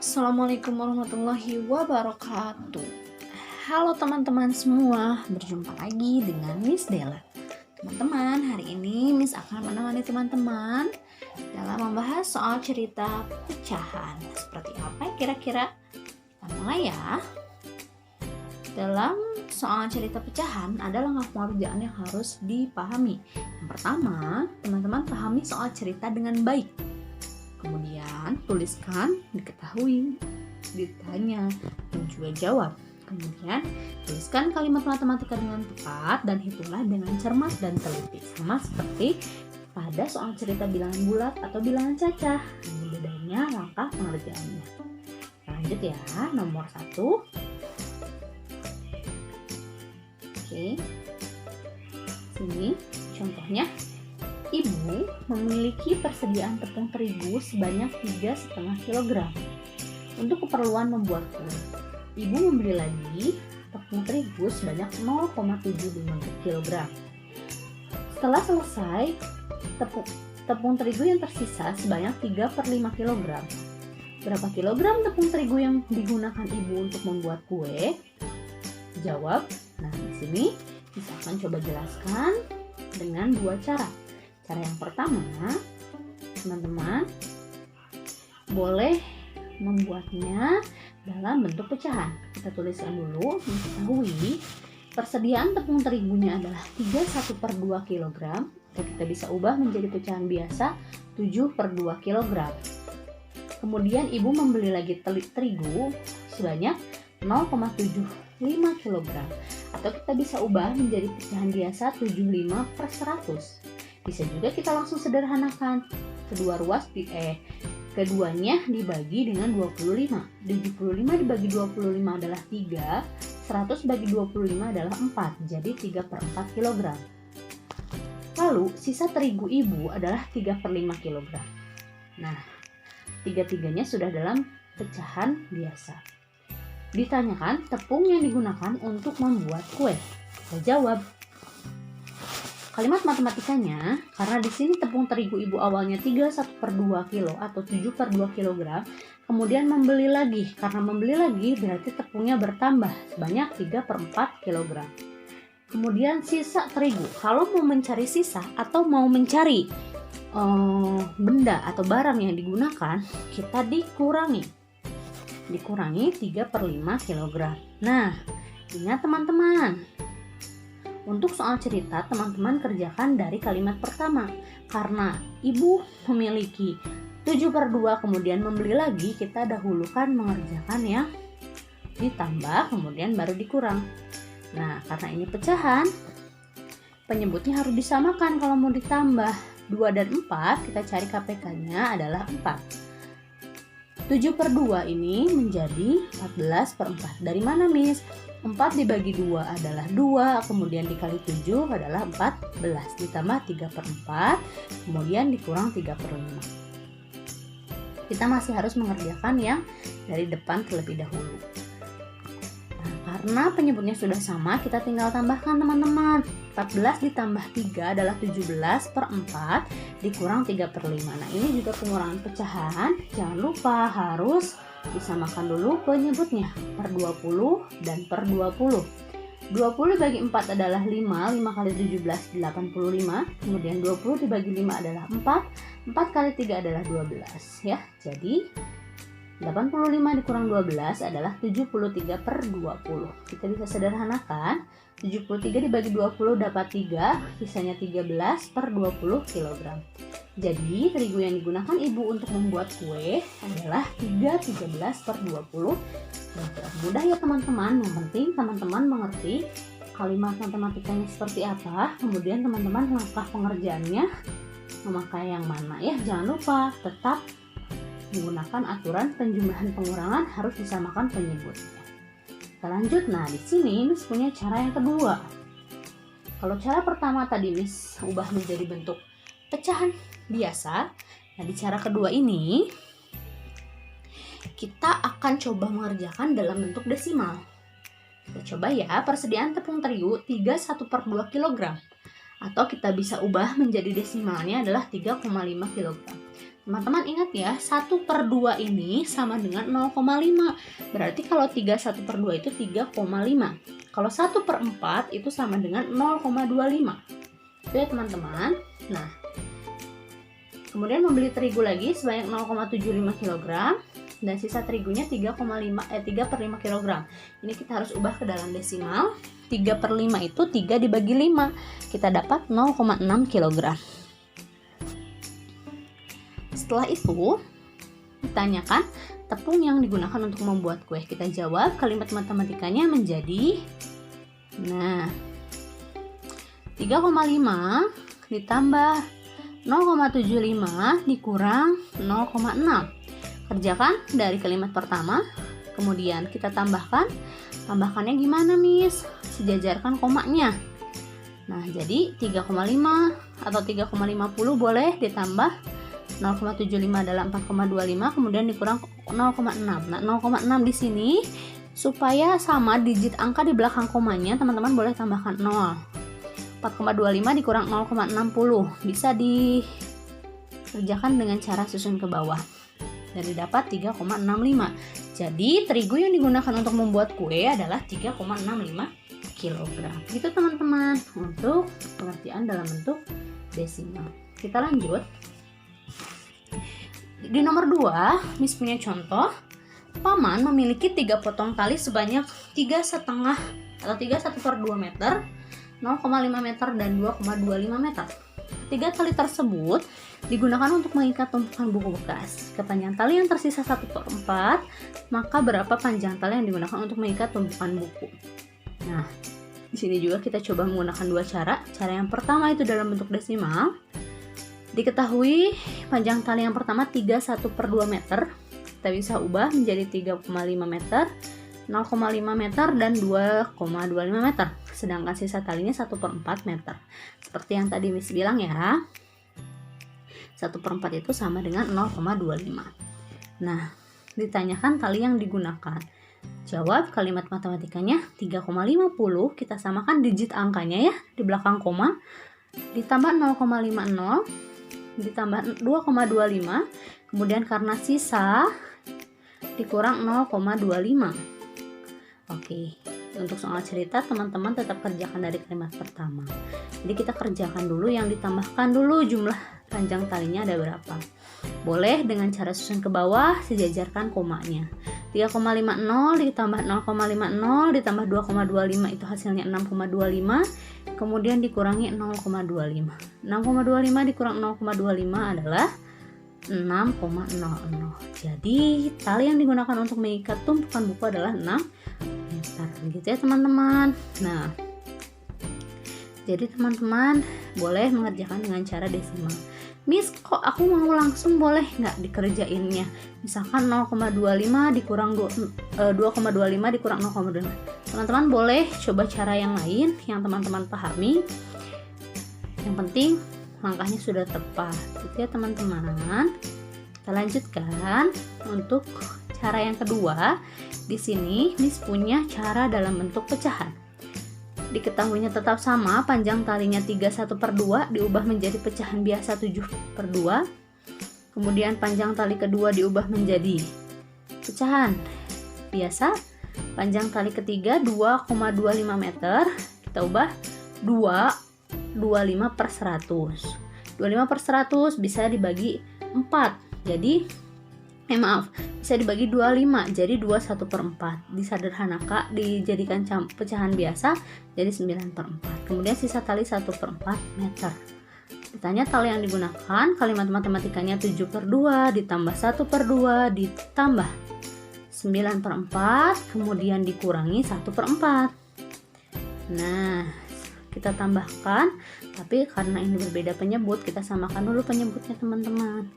Assalamualaikum warahmatullahi wabarakatuh. Halo teman-teman semua, berjumpa lagi dengan Miss Della. Teman-teman, hari ini Miss akan menemani teman-teman dalam membahas soal cerita pecahan. Seperti apa ya kira-kira? Kita mulai ya. Dalam soal cerita pecahan, ada langkah pengerjaan yang harus dipahami. Yang pertama, teman-teman pahami soal cerita dengan baik. Kemudian tuliskan, diketahui, ditanya, dan juga jawab. Kemudian tuliskan kalimat matematika dengan tepat dan hitunglah dengan cermat dan teliti. Sama seperti pada soal cerita bilangan bulat atau bilangan cacah. Ini bedanya langkah pengerjaannya. Lanjut ya, nomor 1. Oke. Sini contohnya. Ibu memiliki persediaan tepung terigu sebanyak 3,5 kg untuk keperluan membuat kue. Ibu membeli lagi tepung terigu sebanyak 0,75 kg. Setelah selesai, tepung terigu yang tersisa sebanyak 3/5 kg. Berapa kilogram tepung terigu yang digunakan ibu untuk membuat kue? Jawab. Nah, di sini kita akan coba jelaskan dengan dua cara. Cara yang pertama, teman-teman boleh membuatnya dalam bentuk pecahan. Kita tuliskan dulu, mengetahui persediaan tepung terigunya adalah 31/2 kg, atau kita bisa ubah menjadi pecahan biasa 7/2 kg. Kemudian ibu membeli lagi terigu sebanyak 0,75 kg, atau kita bisa ubah menjadi pecahan biasa 75/100. Bisa juga kita langsung sederhanakan. Keduanya dibagi dengan 25. 75 dibagi 25 adalah 3, 100 bagi 25 adalah 4, jadi 3/4 kg. Lalu sisa terigu ibu adalah 3/5 kg. Nah, tiga-tiganya sudah dalam pecahan biasa. Ditanyakan tepung yang digunakan untuk membuat kue. Kita jawab. Kalimat matematikanya, karena di sini tepung terigu ibu awalnya 31/2 kg atau 7/2 kg, kemudian membeli lagi. Karena membeli lagi berarti tepungnya bertambah sebanyak 3/4 kg. Kemudian sisa terigu. Kalau mau mencari sisa atau mau mencari benda atau barang yang digunakan, kita dikurangi 3/5 kg. Nah, ingat teman-teman, untuk soal cerita, teman-teman kerjakan dari kalimat pertama. Karena ibu memiliki 7/2 kemudian membeli lagi, kita dahulukan mengerjakan yang ditambah kemudian baru dikurang. Nah, karena ini pecahan, penyebutnya harus disamakan. Kalau mau ditambah 2 dan 4, kita cari KPK-nya adalah 4. 7/2 ini menjadi 14/4. Dari mana, Miss? 4 dibagi 2 adalah 2, kemudian dikali 7 adalah 14, ditambah 3/4, kemudian dikurang 3/5. Kita masih harus mengerjakan yang dari depan terlebih dahulu. Nah, karena penyebutnya sudah sama, kita tinggal tambahkan teman-teman. 14 ditambah 3 adalah 17/4, dikurang 3/5. Nah, ini juga pengurangan pecahan. Jangan lupa harus disamakan dulu penyebutnya per 20 dan per 20. 20 dibagi 4 adalah 5, 5 kali 17 85, kemudian 20 dibagi 5 adalah 4, 4 kali 3 adalah 12 ya. Jadi 85 dikurang 12 adalah 73/20. Kita bisa sederhanakan, 73 dibagi 20 dapat 3, sisanya 13/20 kg. Jadi terigu yang digunakan ibu untuk membuat kue adalah 13/20 kg. Mudah ya teman-teman, yang penting teman-teman mengerti kalimat matematikanya seperti apa, kemudian teman-teman langkah pengerjaannya memakai yang mana ya. Jangan lupa tetap menggunakan aturan penjumlahan pengurangan, harus disamakan penyebutnya. Kita lanjut. Nah, di sini Miss punya cara yang kedua. Kalau cara pertama tadi Miss ubah menjadi bentuk pecahan biasa. Nah, di cara kedua ini kita akan coba mengerjakan dalam bentuk desimal. Kita coba ya, persediaan tepung terigu 31/2 kg, atau kita bisa ubah menjadi desimalnya adalah 3,5 kg. Teman-teman ingat ya, 1/2 ini sama dengan 0,5. Berarti kalau 3 1/2 itu 3,5. Kalau 1/4 itu sama dengan 0,25. Itu ya teman-teman. Nah, kemudian membeli terigu lagi sebanyak 0,75 kg. Dan sisa terigunya 3/5 kg. Ini kita harus ubah ke dalam desimal. 3/5 itu 3 dibagi 5. Kita dapat 0,6 kg. Setelah itu, ditanyakan tepung yang digunakan untuk membuat kue. Kita jawab, kalimat matematikanya menjadi 3,5 ditambah 0,75 dikurang 0,6. Kerjakan dari kalimat pertama, kemudian kita tambahkannya gimana Miss? Sejajarkan komanya. Nah, jadi 3,5 atau 3,50 boleh ditambah 0,75 adalah 4,25, kemudian dikurang 0,6. Nah, 0,6 di sini supaya sama digit angka di belakang komanya, teman-teman boleh tambahkan 0. 4,25 dikurang 0,60 bisa dikerjakan dengan cara susun ke bawah. Dan didapat 3,65. Jadi terigu yang digunakan untuk membuat kue adalah 3,65 kg. Gitu teman-teman, untuk pengertian dalam bentuk desimal. Kita lanjut. Di nomor 2, Miss punya contoh. Paman memiliki 3 potong tali sebanyak 3,5 atau 3/1/2 meter, 0,5 meter, dan 2,25 meter. 3 tali tersebut digunakan untuk mengikat tumpukan buku bekas. Jika panjang tali yang tersisa 1/4, maka berapa panjang tali yang digunakan untuk mengikat tumpukan buku? Nah, di sini juga kita coba menggunakan 2 cara. Cara yang pertama itu dalam bentuk desimal. Diketahui panjang tali yang pertama 3/1/2 meter. Kita bisa ubah menjadi 3,5 meter, 0,5 meter, dan 2,25 meter. Sedangkan sisa talinya 1/4 meter. Seperti yang tadi Miss bilang ya, 1/4 itu sama dengan 0,25. Nah, ditanyakan tali yang digunakan. Jawab kalimat matematikanya 3,50, kita samakan digit angkanya ya di belakang koma, ditambah 0,50, ditambah 2,25, kemudian karena sisa dikurang 0,25. Oke, untuk soal cerita teman-teman tetap kerjakan dari kalimat pertama. Jadi kita kerjakan dulu yang ditambahkan dulu jumlah panjang talinya ada berapa. Boleh dengan cara susun ke bawah, sejajarkan komanya. 3,50 ditambah 0,50 ditambah 2,25 itu hasilnya 6,25. Kemudian dikurangi 0,25. 6,25 dikurang 0,25 adalah 6,00. Jadi tali yang digunakan untuk mengikat tumpukan buku adalah 6 meter. Gitu ya teman-teman. Nah, jadi teman-teman boleh mengerjakan dengan cara desimal. Miss, kok aku mau langsung boleh nggak dikerjainnya? Misalkan 0,25 dikurang 2,25 dikurang 0,25. Teman-teman boleh coba cara yang lain yang teman-teman pahami. Yang penting langkahnya sudah tepat. Gitu ya teman-teman. Kita lanjutkan untuk cara yang kedua. Di sini Miss punya cara dalam bentuk pecahan. Diketahuinya tetap sama, panjang talinya 3/1/2 diubah menjadi pecahan biasa 7/2. Kemudian panjang tali kedua diubah menjadi pecahan biasa. Panjang tali ketiga 2,25 meter, kita ubah 25/100. 25/100 bisa dibagi 4. Jadi bisa dibagi 25, jadi 21/4. Disederhanakan, dijadikan pecahan biasa jadi 9/4. Kemudian sisa tali 1/4 meter. Ditanya tali yang digunakan, kalimat matematikanya 7/2 ditambah 1/2 ditambah 9/4, kemudian dikurangi 1/4. Nah, kita tambahkan, tapi karena ini berbeda penyebut, kita samakan dulu penyebutnya teman-teman.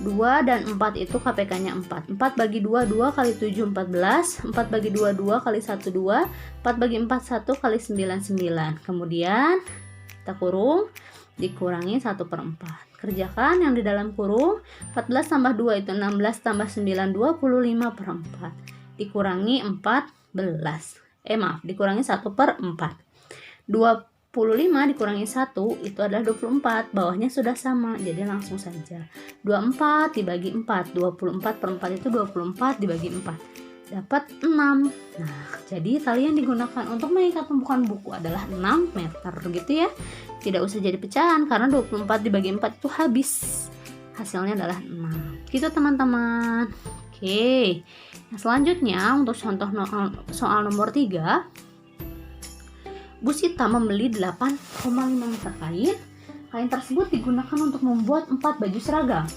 2 dan 4 itu KPK-nya 4. 4 bagi 2, 2 kali 7, 14. 4 bagi 2, 2 kali 1, 2. 4 bagi 4, 1 kali 9, 9. Kemudian kita kurung, dikurangi 1/4. Kerjakan yang di dalam kurung. 14 tambah 2 itu 16 tambah 9, 25/4. Dikurangi 14. Dikurangi 1/4. 2 dikurangi 1 itu adalah 24, bawahnya sudah sama, jadi langsung saja 24 dibagi 4, 24 per 4 itu 24 dibagi 4, dapat 6. Nah, jadi tali yang digunakan untuk mengikat tumpukan buku adalah 6 meter gitu ya. Tidak usah jadi pecahan karena 24 dibagi 4 itu habis, hasilnya adalah 6 gitu teman-teman. Oke, nah, selanjutnya untuk contoh soal nomor 3, Bu Sita membeli 8,5 meter kain. Kain tersebut digunakan untuk membuat 4 baju seragam.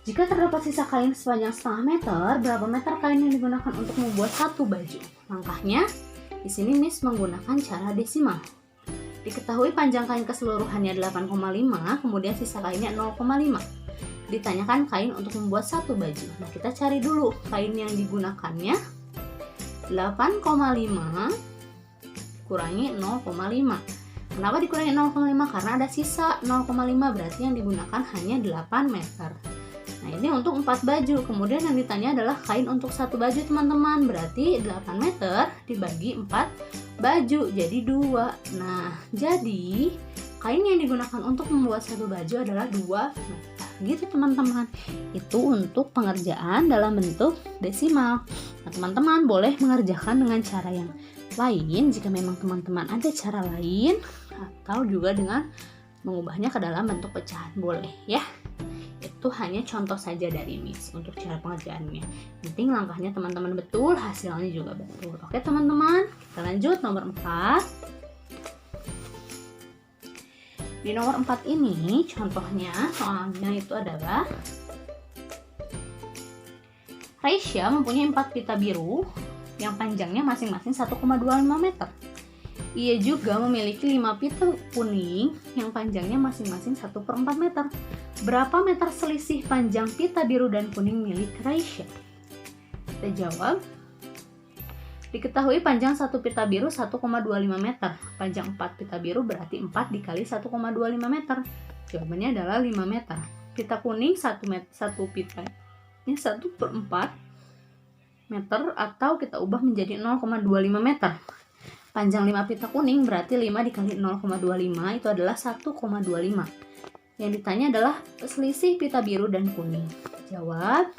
Jika terdapat sisa kain sepanjang setengah meter, berapa meter kain yang digunakan untuk membuat 1 baju? Langkahnya, di sini Miss menggunakan cara desimal. Diketahui panjang kain keseluruhannya 8,5, kemudian sisa kainnya 0,5. Ditanyakan kain untuk membuat 1 baju. Nah, kita cari dulu kain yang digunakannya. 8,5 kurangi 0,5. Kenapa dikurangi 0,5? Karena ada sisa 0,5, berarti yang digunakan hanya 8 meter. Nah, ini untuk 4 baju. Kemudian yang ditanya adalah kain untuk 1 baju teman-teman. Berarti 8 meter dibagi 4 baju, jadi 2. Nah, jadi kain yang digunakan untuk membuat 1 baju adalah 2 meter. Gitu teman-teman. Itu untuk pengerjaan dalam bentuk desimal. Nah, teman-teman boleh mengerjakan dengan cara yang lain jika memang teman-teman ada cara lain, atau juga dengan mengubahnya ke dalam bentuk pecahan, boleh ya. Itu hanya contoh saja dari Miss untuk cara pengerjaannya. Penting langkahnya teman-teman betul, hasilnya juga betul. Oke teman-teman, kita lanjut nomor 4. Di nomor 4 ini contohnya soalnya itu adalah Raisya mempunyai 4 pita biru yang panjangnya masing-masing 1,25 meter. Ia juga memiliki 5 pita kuning yang panjangnya masing-masing 1/4 meter. Berapa meter selisih panjang pita biru dan kuning milik Raisya? Kita jawab. Diketahui panjang 1 pita biru 1,25 meter. Panjang 4 pita biru berarti 4 dikali 1,25 meter. Jawabannya adalah 5 meter. Pita kuning 1 pita ini 1/4 meter, atau kita ubah menjadi 0,25 meter. Panjang 5 pita kuning berarti 5 dikali 0,25 itu adalah 1,25. Yang ditanya adalah selisih pita biru dan kuning. Jawab.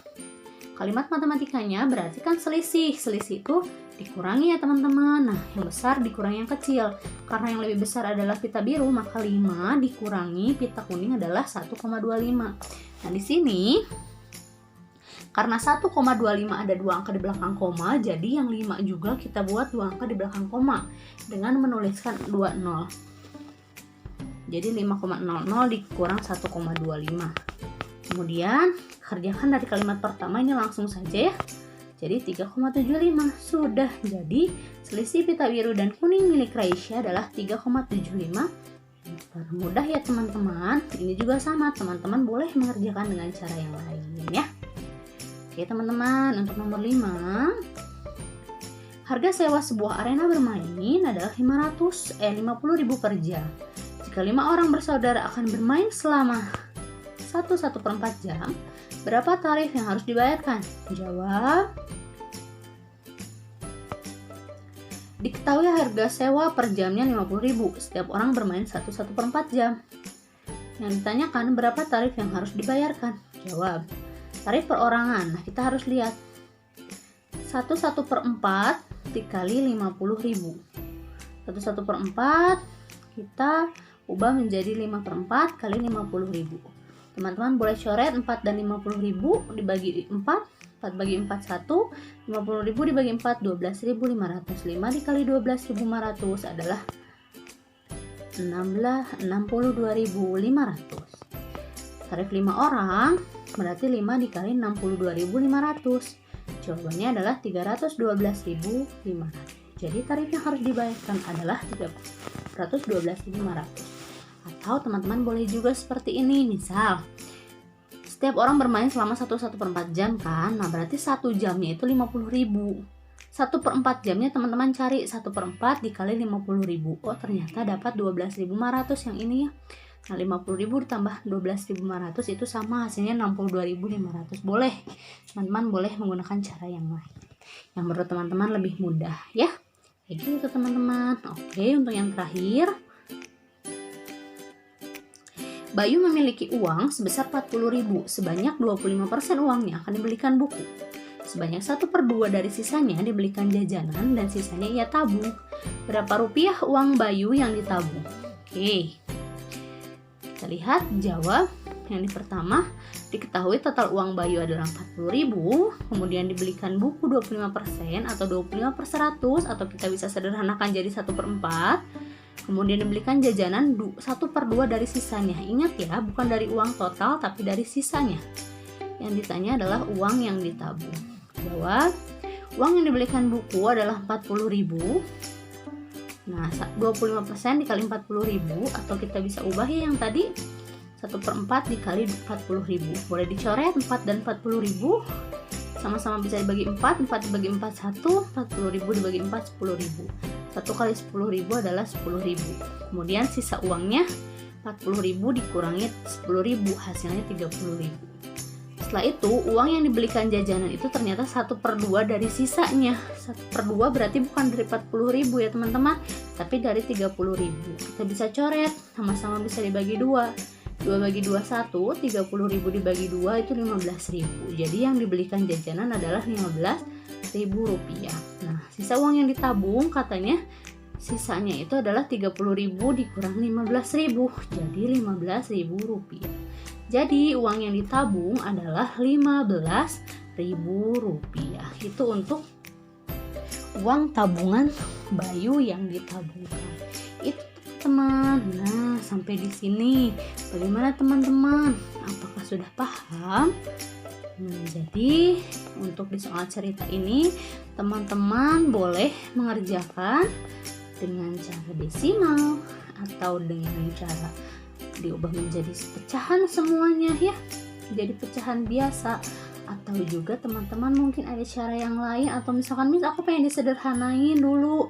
Kalimat matematikanya berarti kan selisih. Selisih itu dikurangi ya teman-teman. Nah, yang besar dikurangi yang kecil. Karena yang lebih besar adalah pita biru, maka 5 dikurangi pita kuning adalah 1,25. Nah, di sini karena 1,25 ada 2 angka di belakang koma, jadi yang 5 juga kita buat 2 angka di belakang koma dengan menuliskan 20. Jadi 5,00 dikurang 1,25. Kemudian kerjakan dari kalimat pertama ini langsung saja ya. Jadi 3,75 sudah. Jadi selisih pita biru dan kuning milik Raisya adalah 3,75 meter. Mudah ya teman-teman. Ini juga sama, teman-teman boleh mengerjakan dengan cara yang lain ya. Oke teman-teman, untuk nomor 5, harga sewa sebuah arena bermain adalah 50.000 per jam. Jika 5 orang bersaudara akan bermain selama 1/4 jam, berapa tarif yang harus dibayarkan? Jawab. Diketahui harga sewa per jamnya 50.000, setiap orang bermain 1/4 jam. Yang ditanyakan berapa tarif yang harus dibayarkan? Jawab. Tarif perorangan. Nah, kita harus lihat 1/4 dikali 50.000. 1/4 kita ubah menjadi 5/4 kali 50.000. Teman-teman boleh coret 4 dan 50.000 dibagi 4. 4 bagi 4 1. 50.000 dibagi 4 12.500. 5 dikali 12.500 adalah 62.500. Tarif 5 orang berarti 5 dikali 62.500. Jawabannya adalah 312.500. Jadi tarif yang harus dibayarkan adalah 312.500. Atau teman-teman boleh juga seperti ini. Misal setiap orang bermain selama 1/4 jam kan. Nah berarti 1 jamnya itu 50.000. 1/4 jamnya teman-teman cari 1/4 dikali 50.000. Oh ternyata dapat 12.500 yang ini ya. Nah 50.000 ditambah 12.500 itu sama hasilnya 62.500. Boleh, teman-teman boleh menggunakan cara yang lain yang menurut teman-teman lebih mudah ya. Kayak gitu teman-teman. Oke, untuk yang terakhir Bayu memiliki uang sebesar 40.000. Sebanyak 25% uangnya akan dibelikan buku. Sebanyak 1/2 dari sisanya dibelikan jajanan dan sisanya ia tabung. Berapa rupiah uang Bayu yang ditabung? Oke, kita lihat jawab. Yang pertama, diketahui total uang Bayu adalah 40.000, kemudian dibelikan buku 25% atau 25/100, atau kita bisa sederhanakan jadi 1/4. Kemudian dibelikan jajanan 1/2 dari sisanya. Ingat ya, bukan dari uang total tapi dari sisanya. Yang ditanya adalah uang yang ditabung. Jawab, uang yang dibelikan buku adalah 40.000. Nah, 25% dikali 40.000, atau kita bisa ubah ya yang tadi 1/4 dikali 40.000. Boleh dicoret 4 dan 40.000 sama-sama bisa dibagi 4, 4 dibagi 4 1, 40.000 dibagi 4 10.000. 1 kali 10.000 adalah 10.000. Kemudian sisa uangnya 40.000 dikurangi 10.000, hasilnya 30.000. Setelah itu, uang yang dibelikan jajanan itu ternyata 1/2 dari sisanya. 1/2 berarti bukan dari 40.000 ya teman-teman, tapi dari 30.000. Kita bisa coret, sama-sama bisa dibagi 2. 2 bagi 2 1, 30.000 dibagi 2 itu 15.000. Jadi yang dibelikan jajanan adalah 15.000 rupiah. Nah, sisa uang yang ditabung katanya sisanya itu adalah 30.000 dikurang 15.000, jadi 15.000 rupiah. Jadi uang yang ditabung adalah 15.000 rupiah. Itu untuk uang tabungan Bayu yang ditabungkan. Itu teman. Nah, sampai di sini bagaimana teman-teman? Apakah sudah paham? Jadi untuk di soal cerita ini teman-teman boleh mengerjakan dengan cara desimal atau dengan cara diubah menjadi pecahan semuanya ya, jadi pecahan biasa. Atau juga teman-teman mungkin ada cara yang lain, atau misalkan aku pengen disederhanain dulu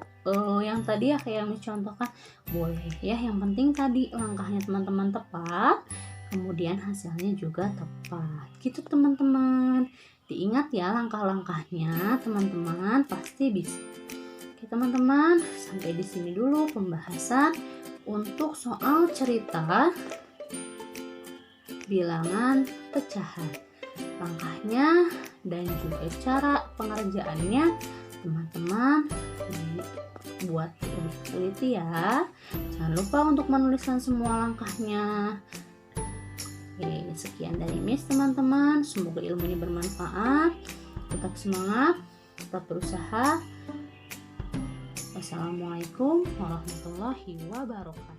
yang tadi ya kayak mencontohkan, boleh ya. Yang penting tadi langkahnya teman-teman tepat, kemudian hasilnya juga tepat gitu teman-teman. Diingat ya langkah-langkahnya, teman-teman pasti bisa. Oke teman-teman, sampai di sini dulu pembahasan untuk soal cerita bilangan pecahan. Langkahnya dan juga cara pengerjaannya teman-teman buat lebih teliti ya. Jangan lupa untuk menuliskan semua langkahnya. Oke, sekian dari Miss teman-teman. Semoga ilmu ini bermanfaat. Tetap semangat, tetap berusaha. Wassalamualaikum warahmatullahi wabarakatuh.